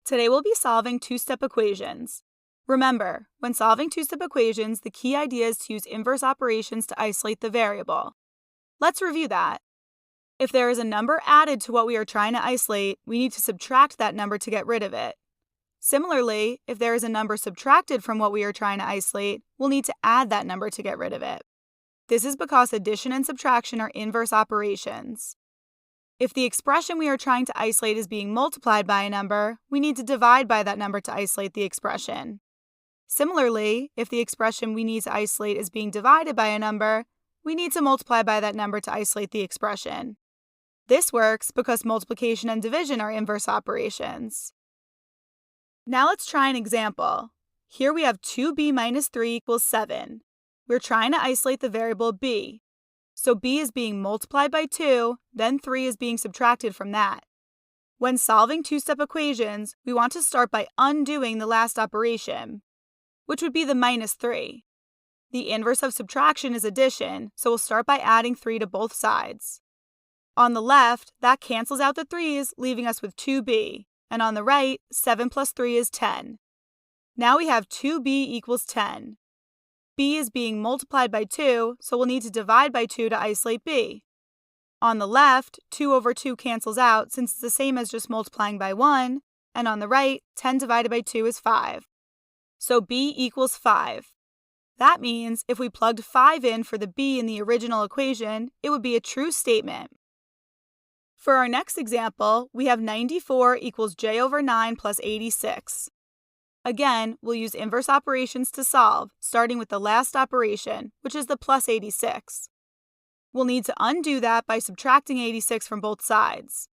Today we'll be solving two-step equations. Remember, when solving two-step equations, the key idea is to use inverse operations to isolate the variable. Let's review that. If there is a number added to what we are trying to isolate, we need to subtract that number to get rid of it. Similarly, if there is a number subtracted from what we are trying to isolate, we'll need to add that number to get rid of it. This is because addition and subtraction are inverse operations. If the expression we are trying to isolate is being multiplied by a number, we need to divide by that number to isolate the expression. Similarly, if the expression we need to isolate is being divided by a number, we need to multiply by that number to isolate the expression. This works because multiplication and division are inverse operations. Now let's try an example. Here we have 2b minus 3 equals 7. We're trying to isolate the variable b. So b is being multiplied by 2, then 3 is being subtracted from that. When solving two-step equations, we want to start by undoing the last operation, which would be the minus 3. The inverse of subtraction is addition, so we'll start by adding 3 to both sides. On the left, that cancels out the 3's, leaving us with 2b, and on the right, 7 plus 3 is 10. Now we have 2b equals 10. b is being multiplied by 2, so we'll need to divide by 2 to isolate b. On the left, 2 over 2 cancels out since it's the same as just multiplying by 1, and on the right, 10 divided by 2 is 5. So b equals 5. That means if we plugged 5 in for the b in the original equation, it would be a true statement. For our next example, we have 94 equals j over 9 plus 86. Again, we'll use inverse operations to solve, starting with the last operation, which is the plus 86. We'll need to undo that by subtracting 86 from both sides.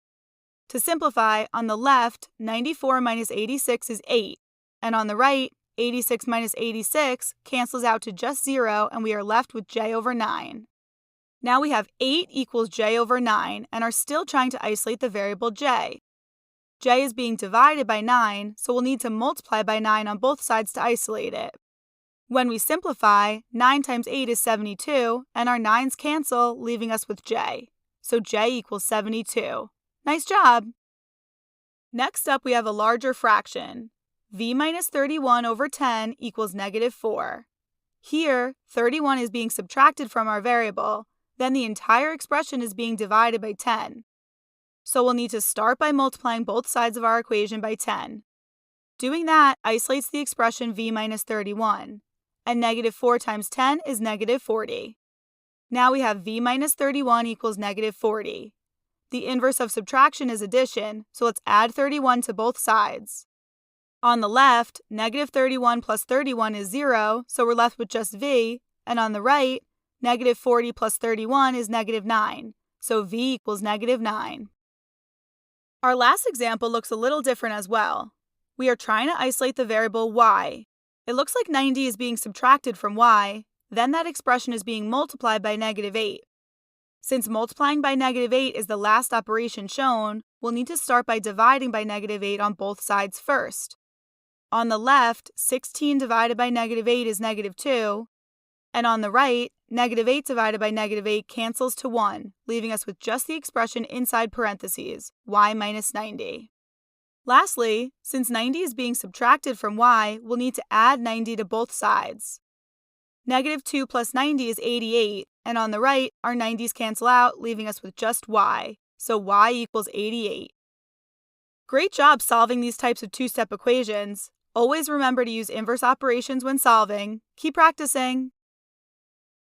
To simplify, on the left, 94 minus 86 is 8, and on the right, 86 minus 86 cancels out to just 0, and we are left with j over 9. Now we have 8 equals j over 9 and are still trying to isolate the variable j. J is being divided by 9, so we'll need to multiply by 9 on both sides to isolate it. When we simplify, 9 times 8 is 72, and our 9's cancel, leaving us with j. So j equals 72. Nice job! Next up, we have a larger fraction. v minus 31 over 10 equals negative 4. Here, 31 is being subtracted from our variable, then the entire expression is being divided by 10. So we'll need to start by multiplying both sides of our equation by 10. Doing that isolates the expression v minus 31, and negative 4 times 10 is negative 40. Now we have v minus 31 equals negative 40. The inverse of subtraction is addition, so let's add 31 to both sides. On the left, negative 31 plus 31 is 0, so we're left with just v, and on the right, negative 40 plus 31 is negative 9, so v equals negative 9. Our last example looks a little different as well. We are trying to isolate the variable y. It looks like 90 is being subtracted from y, then that expression is being multiplied by negative 8. Since multiplying by negative 8 is the last operation shown, we'll need to start by dividing by negative 8 on both sides first. On the left, 16 divided by negative 8 is negative 2, and on the right, negative 8 divided by negative 8 cancels to 1, leaving us with just the expression inside parentheses, y minus 90. Lastly, since 90 is being subtracted from y, we'll need to add 90 to both sides. Negative 2 plus 90 is 88, and on the right, our 90's cancel out, leaving us with just y, so y equals 88. Great job solving these types of two-step equations. Always remember to use inverse operations when solving. Keep practicing.